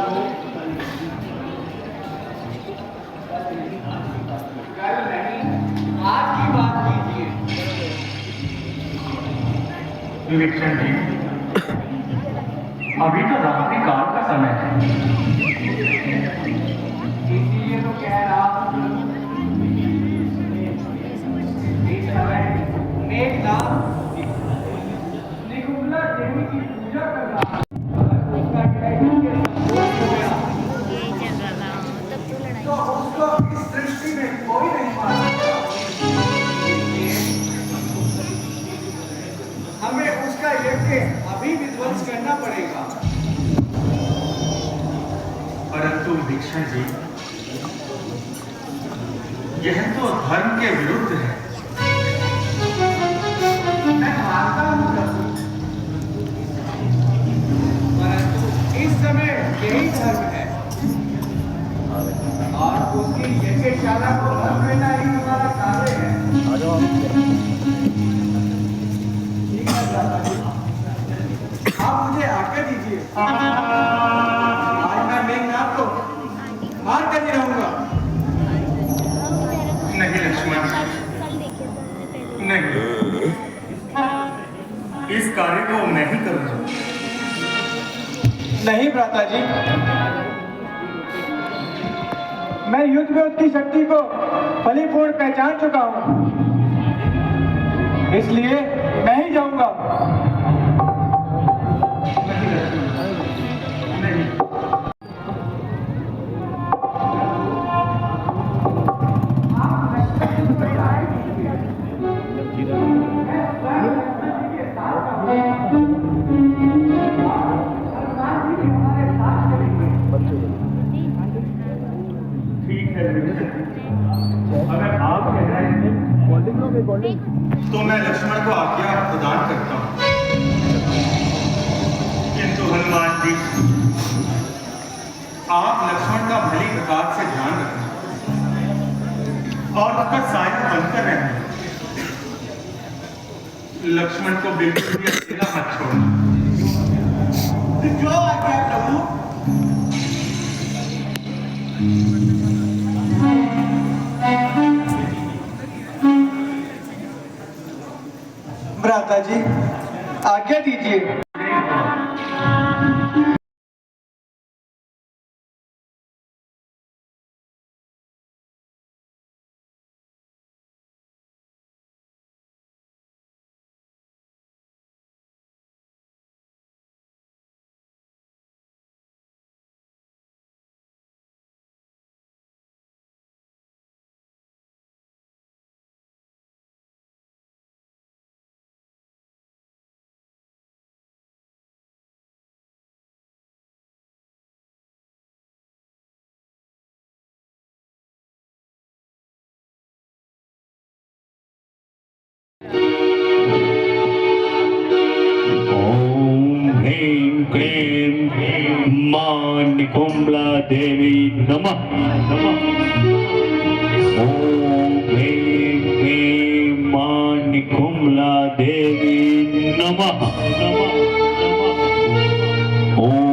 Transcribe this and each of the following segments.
हो। कल नहीं, आज की बात कीजिए। विवेक्षण जी, अभी तो रात्रि काल का समय है। इसीलिए तो कह रहा हूं, इस समय मेघनाथ निकुंबला देवी की पूजा कर रहा है। अगर उसका कहने के संतोष हो गया यही चल रहा था तब तो लड़ाई तो उसको इस सृष्टि में कोई नहीं मार सकता। इसलिए हमें उसका यज्ञ अभी विध्वंस करना पड़ेगा। परंतु विवेक्षण जी, यह तो धर्म के विरुद्ध है। मैं मानता हूं प्रभु, परंतु इस समय यही धर्म है और उसकी यज्ञशाला को भस्म करना ही हमारा कार्य है। ठीक है दादा जी, आप मुझे आज्ञा दीजिए। आज मैं मेघनाथ को मार कर ही रहूंगा। नहीं लक्ष्मण, नहीं, इस कार्य को मैं ही करूंगा। नहीं भ्राता जी, मैं युद्ध में उसकी शक्ति को फलीपूर्ण पहचान चुका हूं, इसलिए मैं ही जाऊंगा। नहीं लक्ष्मण, नहीं। ठीक है विवेक्षण जी, अगर आप कह रहे हैं तो मैं लक्ष्मण को आज्ञा प्रदान करता हूं। किंतु हनुमान जी, आप लक्ष्मण का भली प्रकार से ध्यान रखना और उसका साया बनकर रहना। लक्ष्मण को बिल्कुल भी अकेला मत छोड़ना। जो आज्ञा प्रभु। भ्राता जी, आज्ञा दीजिए। निकुंबला देवी नमः नमः। ओम ह्रीं क्लीं मां निकुंबला देवी नमः नमः नमः। ओम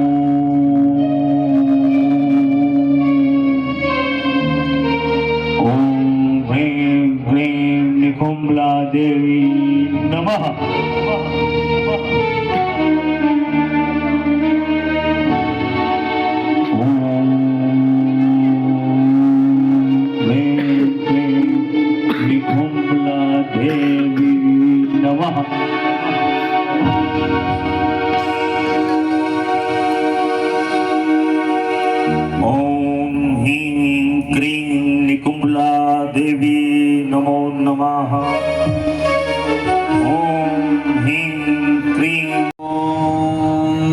ह्रीं क्लीं निकुंबला देवी नमः। देवी नमो नमः। ओम ह्रीं क्लीं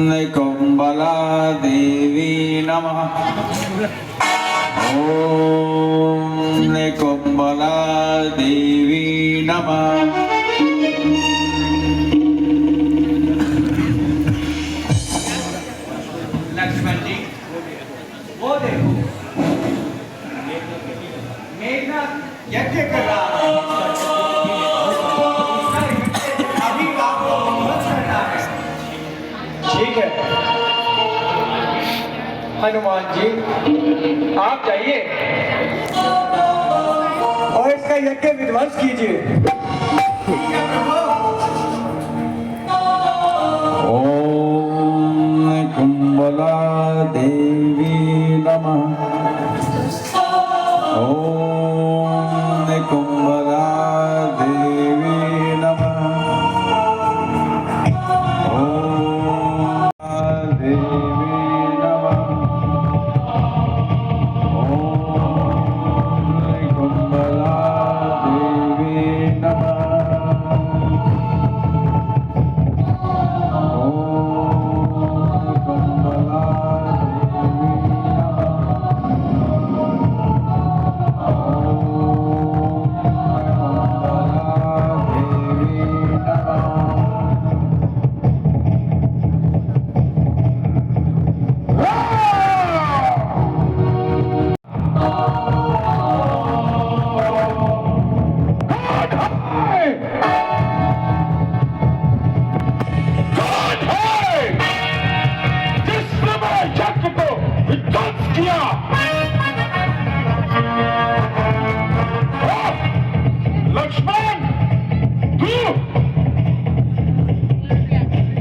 निकुंबला देवी नमः। ओम निकुंबला देवी नमः। लक्ष्मण जी, वो देखो, मेघनाथ यज्ञ कर रहा है। अभी आपको हनुमान जी आप जाइए और इसका यज्ञ विध्वंस कीजिए। ओम कुंभला देवी नमः। ओम कुंभला देवी नमः। ओम देवी नमः। ओम कुंभला देवी नमः। लक्ष्मण तू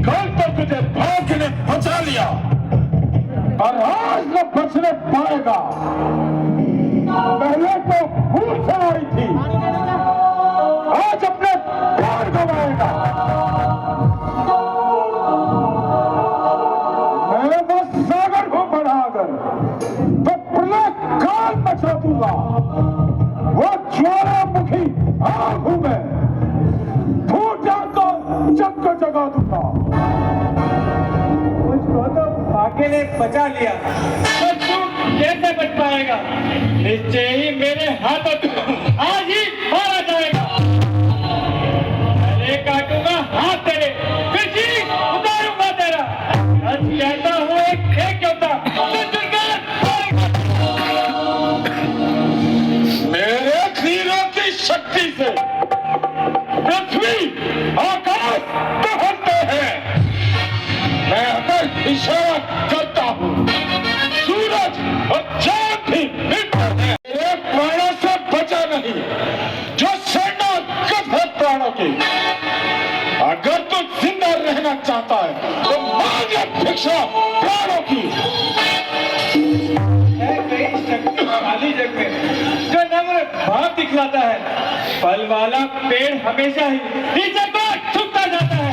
कल तो तुझे भाग्य ने बचा लिया और आज न बचने पाएगा। पहले तो भूल से आई थी, आज अपने प्राण गवाएगा। मैं बस सागर को बढ़ाकर तो प्रलय काल मचा दूंगा। वो ज्वालामुखी आग हूं मैं, फूट जाकर जग को जगा दूंगा। मुझको तो भाग्य ने बचा लिया, पर तू कैसे बच पाएगा? निश्चय ही मेरे हाथों आज ही मारा जाएगा। पहले काटूंगा हाथ तेरे, फिर जी उतारूंगा तेरा। आज कहता हूँ एक योद्धा मेरे तीरों की शक्ति से पृथ्वी आकाश दहलते हैं। मैं अगर इशारा करता हूँ सूरज और चांद भी मिटते हैं। एक प्राणों से बचा नहीं जो शरणागत है प्राणों की। अगर तू जिंदा रहना चाहता है तो मांगे भिक्षा प्राणों की। है कई शक्ति खाली जग में जो नम्र भाव दिखलाता है। फल वाला पेड़ हमेशा ही नीचे को झुकता जाता है।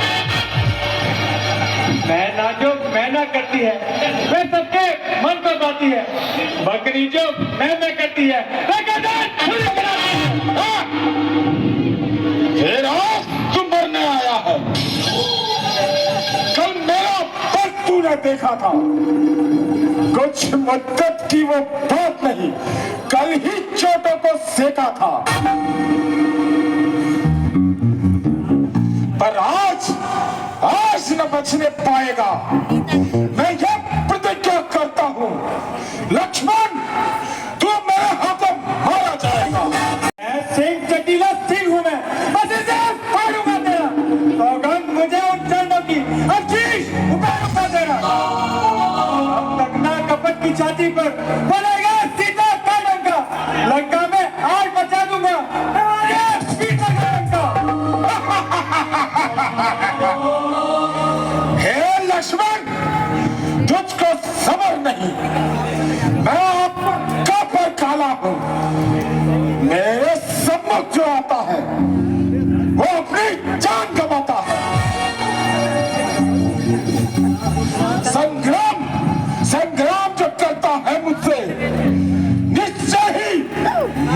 मैना जो मैना करती है वह सबके मन को पाती है। बकरी जो मैं करती है वह गर्दन छुरी गिराती है। हाँ, फिर आज तू मरने आया है। कल मेरा पल तूने देखा था। कुछ मदद की वो बात नहीं, कल ही चोटों को सेका था। पर आज न बचने पाएगा। मैं यह प्रतिज्ञा करता हूँ लक्ष्मण, तू मेरे हाथों मारा जाएगा। सिंह चटीला सिंह हूँ मैं, बस इसे फाड़ूंगा तेरा। सौगंध मुझे उन चरणों की, अब शीश उतारूंगा तेरा। अब तक ना कपट की छाती पर बोलेगा सीता का डंका। लंका में आग मचा दूंगा तुम्हारे पीछे का डंका। हे लक्ष्मण, तुझको सबर नहीं। मैं आपका पर काला हूँ। मेरे सम्मुख जो आता है वो अपनी जान गंवाता है। संग्राम जो करता है मुझसे निश्चय ही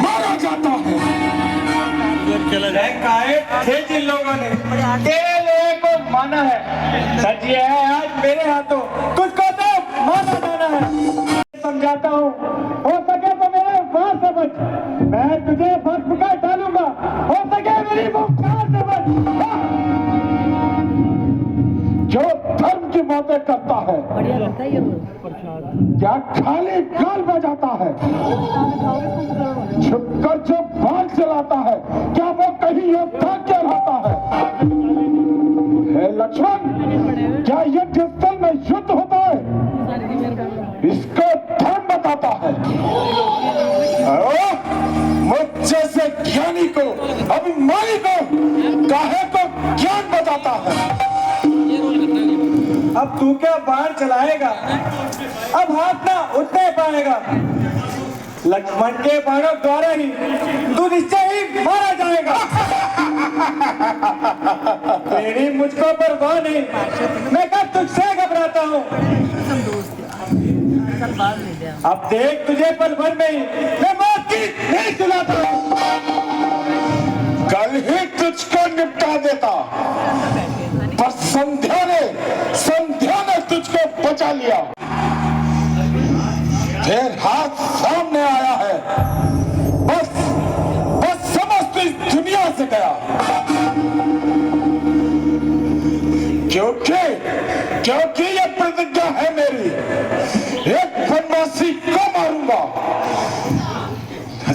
मारा जाता है। थे जिन लोगों ने तेरे लोहे को माना है, सच ये है आज मेरे हाथों तुझको तो माना जाना है। समझाता हूँ हो सके तो मेरे वार से बच, मैं तुझे फर्श कर डालूंगा। हो सके मेरी मुख्तार से बच। जो धर्म की बातें करता है क्या खाली गाल बजाता है? छुपकर जो बाल चलाता है क्या वो कहीं योद्धा कहलाता है? हे लक्ष्मण, क्या युद्ध स्थल में युद्ध होता है? इसको मुझ जैसे ज्ञानी को, अभिमानी को काहे को ज्ञान बताता है। अब तू क्या बाण चलाएगा, अब हाथ ना उठने पाएगा। लक्ष्मण के बाणों द्वारा ही तू निश्चय ही मारा जाएगा। तेरी मुझको परवाह नहीं, मैं कब तुझसे घबराता हूँ। अब देख तुझे पल भर में ही मैं मौत की नींद सुलाता हूँ। कल ही तुझको निपटा देता, पर संध्या ने तुझको बचा लिया। फिर हाथ सामने आया है, बस समस्त इस दुनिया से गया। क्योंकि ये प्रतिज्ञा है मेरी, एक वनवासी को मारूंगा।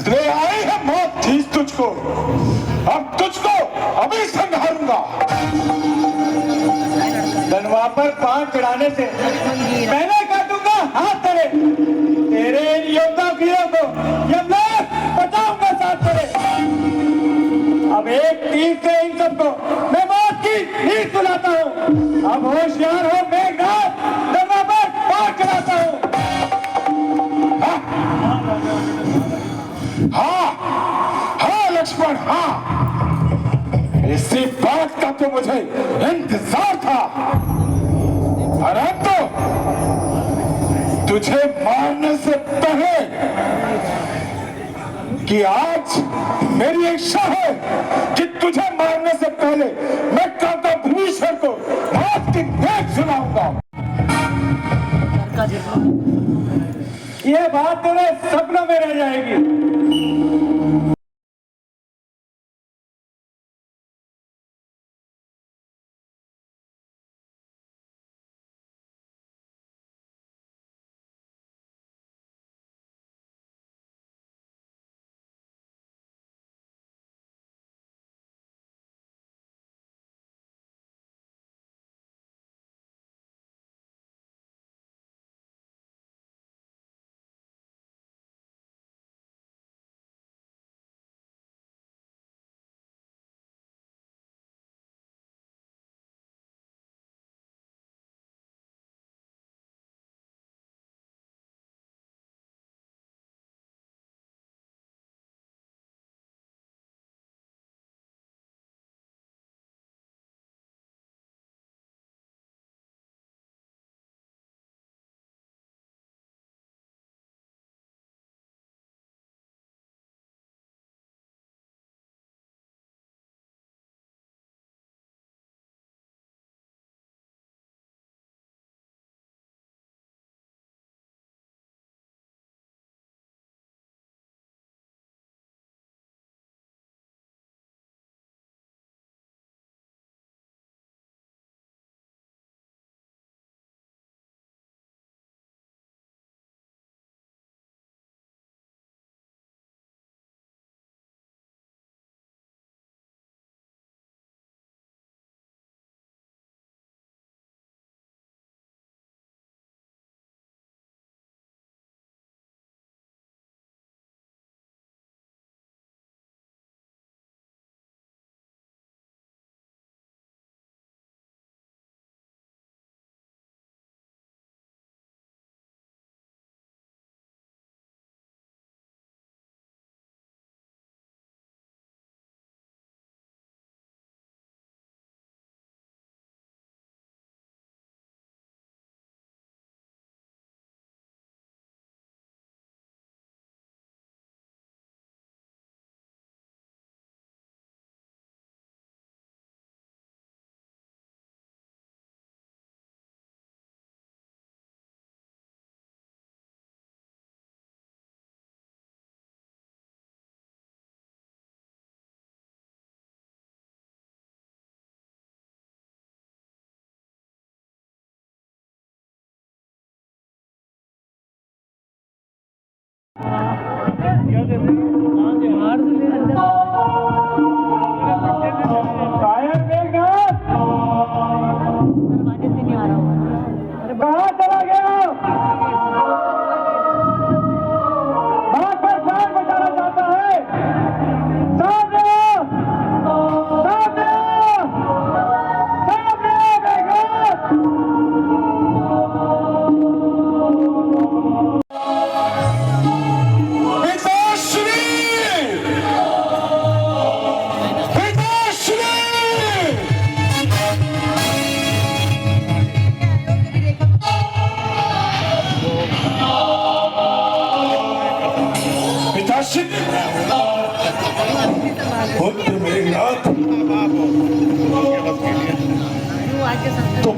ले आई है मौत थी तुझको, अब तुझको अभी संहारूंगा। धनवा पर बाण चढ़ाने से पहले काटूंगा हाथ तेरे। तेरे इन योद्धा वीरों को यमलोक बचाऊंगा साथ तेरे। अब एक तीर से इन सबको मैं मौत की नींद सुलाता हूँ। अब होशियार हो मेघनाथ, धनवा पर बाण चढ़ाता हूँ। हाँ लक्ष्मण, हाँ, इसी बात का तो मुझे इंतजार था। परंतु तुझे मारने से पहले कि आज मेरी इच्छा है कि तुझे मारने से पहले मैं काका भूषण को मौत की नींद सुनाऊंगा। ये बात तेरे सपनों में रह जाएगी। कहाँ चला गया? बात पर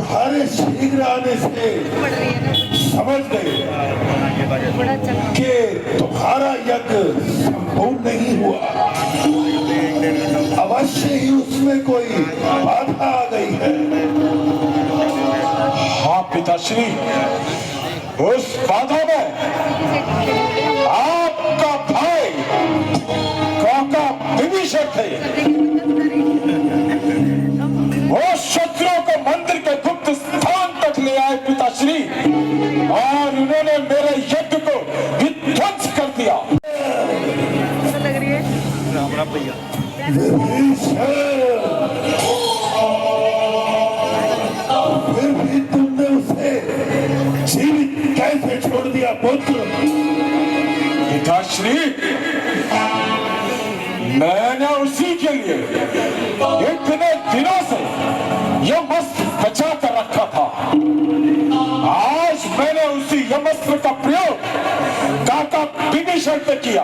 तुम्हारे शीघ्र आने से पड़ रही है ना, समझ गए बड़ा चल कि तुम्हारा यज्ञ संपूर्ण नहीं हुआ। अवश्य ही उसमें कोई बाधा आ गई है। हाँ पिताश्री, उस बाधा में आपका भाई काका विभीषण थे। वो शत्रुओं को मंदिर के गुप्त स्थान तक ले आए पिताश्री, और उन्होंने मेरे यज्ञ को विध्वंस कर दिया। लग रही है। विभीषण, फिर भी तुमने उसे जीवित कैसे छोड़ दिया पुत्र? पिताश्री, मैंने उसी के लिए इतने दिनों से यमस्त्र बचा कर रखा था। आज मैंने उसी यमस्त्र का प्रयोग काका विभीषण पे किया,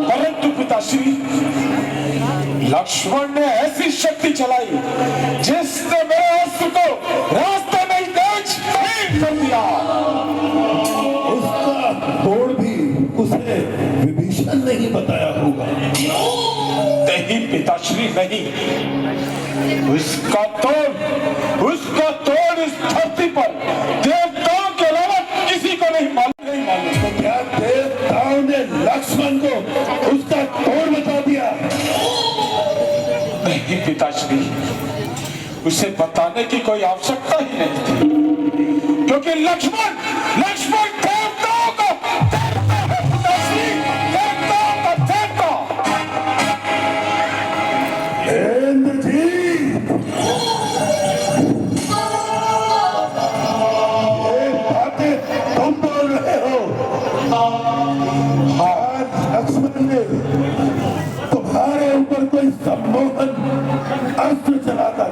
परंतु पिताश्री, लक्ष्मण ने ऐसी शक्ति चलाई जिसने मेरे अस्त्र को रास्ते में ही तेज कर दिया। उसका तोड़ भी उसे विभीषण नहीं बताया होगा। नहीं पिताश्री, नहीं। उसका तोड़ इस धरती पर देवताओं के अलावा किसी को नहीं मालूम। तो क्या देवताओं ने लक्ष्मण को उसका तोड़ बता दिया? नहीं पिताश्री, उसे बताने की कोई आवश्यकता ही नहीं थी, क्योंकि लक्ष्मण देवताओं का देवता है पिताश्री, देवताओं का देवता। इंद्र जी, ये बातें तुम बोल रहे हो? आज लक्ष्मण ने तुम्हारे ऊपर कोई सम्मोहन अस्त्र चलाकर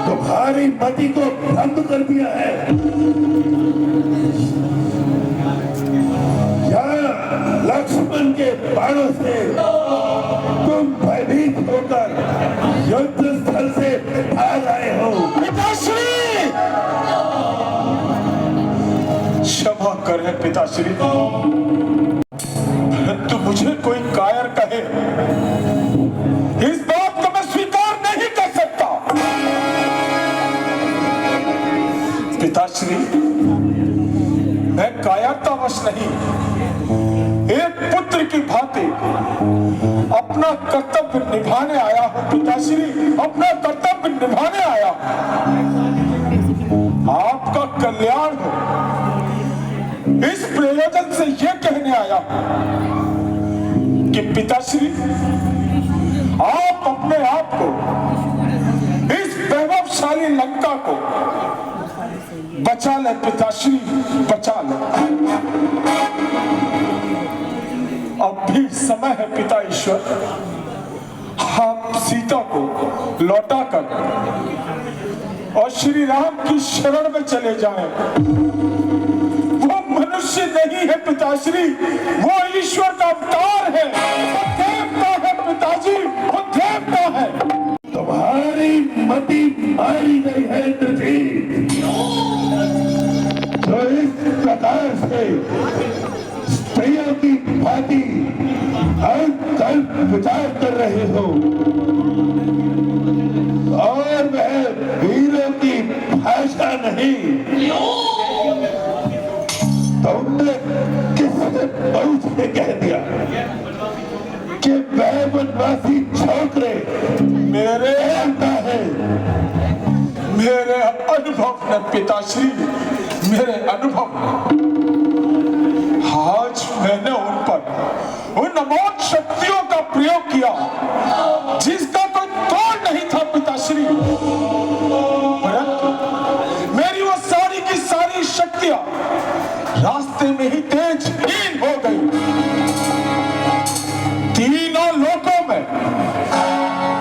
तुम्हारी मति को भंग कर दिया है, या लक्ष्मण के बाणों से तुम भयभीत होकर युद्ध स्थल से भाग आए हो? पिताश्री, क्षमा करें पिताश्री, परंतु मुझे कोई कायर कहे, इस बात को मैं स्वीकार नहीं कर सकता। पिताश्री, मैं कायरतावश नहीं, एक पुत्र की भांति अपना कर्तव्य निभाने आया हूं पिताश्री, अपना कर्तव्य निभाने आया हूं। आपका कल्याण हो, इस प्रयोजन से यह कहने आया हूं कि पिताश्री, आप अपने आप को इस वैभवशाली लंका को बचा ले पिताश्री, बचा ले। अब भी समय है पिता ईश्वर, आप सीता को लौटाकर और श्री राम की शरण में चले जाएं। वो मनुष्य नहीं है पिताश्री, वो ईश्वर का अवतार है, वो देवता है पिताजी, वो देवता है। तुम्हारी मति मारी गई है इंद्र जी, जो इस प्रकार से स्त्रियों की भांति अकल्प विचार कर रहे हो, और वह वीरों की भाषा नहीं। तुमने किसने बहू से कह दिया कि वह वनवासी छोकरे मेरे है? मेरे अनुभव ने पिताश्री, मेरे अनुभव ने आज मैंने उन पर उन अमोघ शक्तियों का प्रयोग किया जिसका कोई तोड़ नहीं था पिताश्री, परंतु मेरी वो सारी की सारी शक्तियां रास्ते में ही तेजहीन हो गई। तीनों लोकों में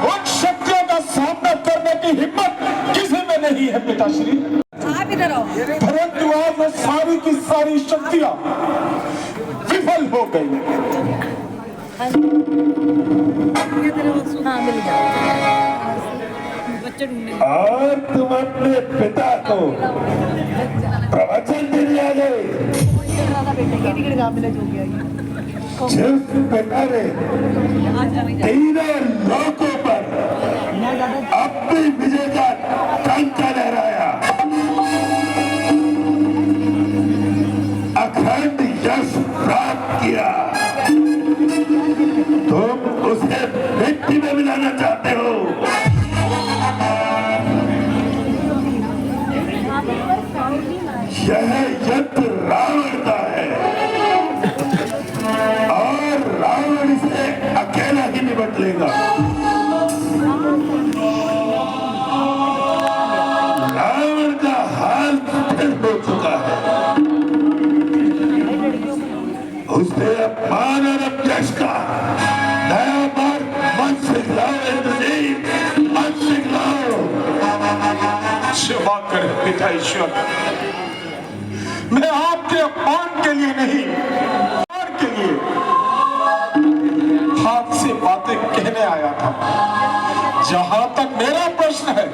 उन शक्तियों का सामना करने की हिम्मत किसी में नहीं है पिताश्री, आप इधर आओ। परंतु आज वो सारी की सारी शक्तियां विफल हो गई। हाँ, मिल जाओ। बच्चे ढूंढने और तुम अपने पिता को प्रवचन देने आ गए। बेटे टिकट कहाँ मिला जो गया जिस पिता ने तीनों लोकों पर अपनी विजय का डंका लहराया, अखंड यश प्राप्त किया, तुम उसे मिट्टी में मिलाना चाहते हो। यह यंत्र रावण का है और रावण इसे अकेला ही निपट लेगा। रावण का हाल स्थिर हो चुका है। उसने अपमान और अपयश का नया मार्ग मत सिखलाओ इंद्रजीत, मत सिखलाओ। क्षमा करें पिता ईश्वर, मैं आपके अपमान के लिए नहीं, अपमान के लिए आपसे बातें कहने आया था। जहां तक मेरा प्रश्न है,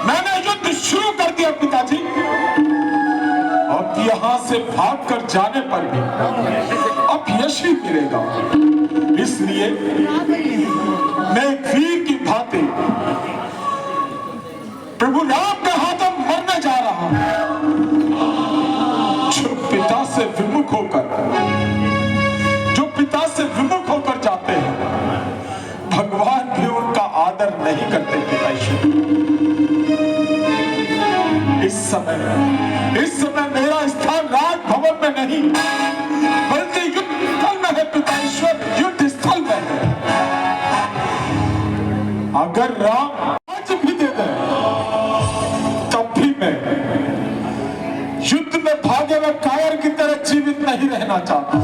मैंने युद्ध शुरू कर दिया पिताजी। अब यहां से भागकर जाने पर भी अब यश ही मिलेगा। इसलिए मैं वीर की भांति प्रभु राम के हाथों मरने जा रहा हूं। जो पिता से विमुख होकर जाते हैं, भगवान भी उनका आदर नहीं करते पिता ईश्वर। इस समय मेरा स्थान राजभवन में नहीं, बल्कि युद्ध स्थल में है पिता ईश्वर, युद्ध स्थल में है। अगर राम आज भी दे दे, तब भी मैं युद्ध में भागे हुए कायर की तरह जीवित नहीं रहना चाहता।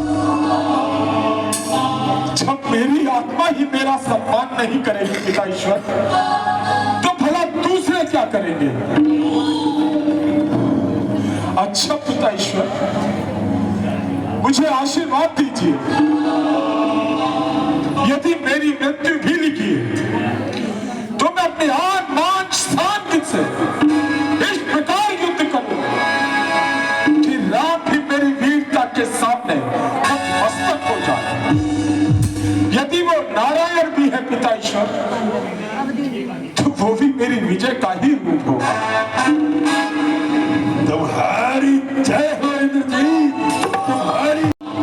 जब मेरी आत्मा ही मेरा सम्मान नहीं करेगी पिता ईश्वर, तो भला दूसरे क्या करेंगे? अच्छा पिता ईश्वर, मुझे आशीर्वाद दीजिए। यदि मेरी मृत्यु भी लिखी है, तो मैं अपने आन मान स्थान से इस प्रकार युद्ध करूं कि राम भी मेरी वीरता के सामने नतमस्तक हो जाए। यदि वो नारायण भी है पिता ईश्वर, तो वो भी मेरी विजय का ही रूप होगा। तुम्हारी जय हो इंद्रजीत,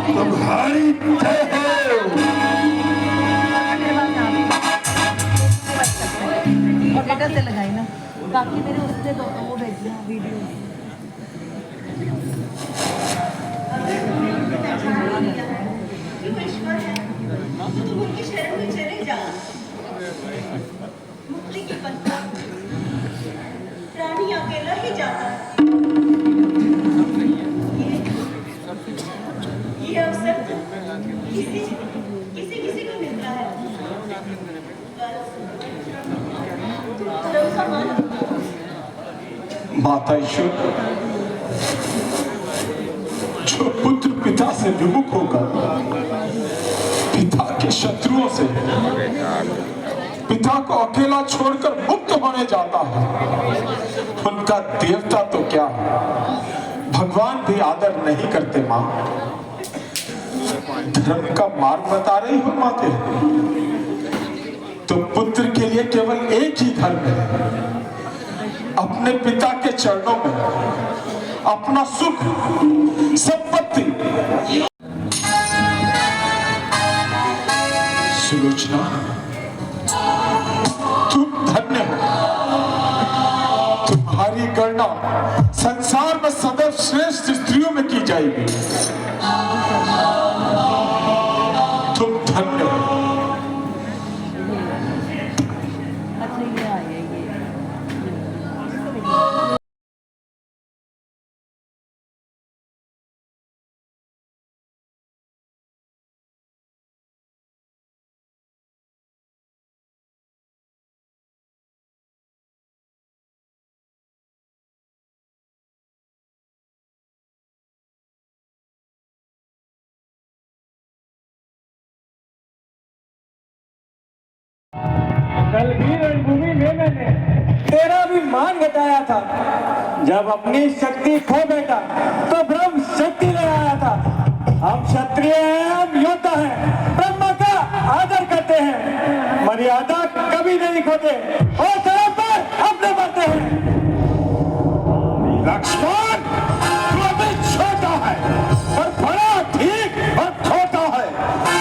तुम्हारी जय हो। डेटा से लगाई ना, बाकी मेरे उससे तो वो भेजना वीडियो। तुम उनकी शरण में चले जाओ। मुक्ति की पथ प्राणी अकेला ही जाता है। ये अवसर किसी को मिलता है। माता ईश्वर, जो पुत्र पिता से विमुख होकर पिता के शत्रुओं से पिता को अकेला छोड़कर मुक्त होने जाता है, उनका देवता तो क्या, भगवान भी आदर नहीं करते। मां, धर्म का मार्ग बता रही हो माते, तो पुत्र के लिए केवल एक ही धर्म है, अपने पिता के चरणों में अपना सुख संपत्ति। सुलोचना, तुम धन्य हो। तुम्हारी गणना संसार में सदैव श्रेष्ठ स्त्रियों में की जाएगी। तुम धन्य हो। अच्छा ये आ गया ये। कल भी रणभूमि में मैंने मान घटाया था। जब अपनी शक्ति खो बैठा तो ब्रह्म शक्ति ले आया था। हम क्षत्रिय हैं, हम योद्धा हैं, ब्रह्म का आदर करते हैं, मर्यादा कभी नहीं खोते और समय पर अपने बढ़ते हैं। लक्ष्मण, तू अभी छोटा है पर बड़ा ठीक और खोटा है।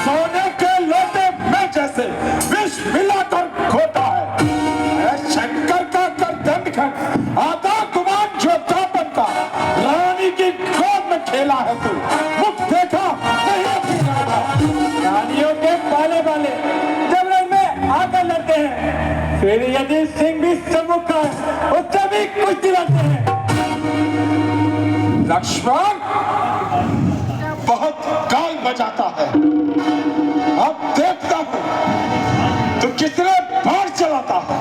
सोने के लोटे में जैसे विष मिलाकर खोटा है। अरे शंकर का करदंड खंड आधा गुमान जो बनता रानी की गोद में खेला है तू। मुख देखा नहीं अपनी राधा। रानियों के पाले वाले जब रण में आकर लड़ते हैं, फिर यदि सिंह भी सम्मुख का है उससे भी कुछ लड़ते हैं। लक्ष्मण बहुत गाल बजाता है। अब देखता हूं तू कितने बार चलाता है।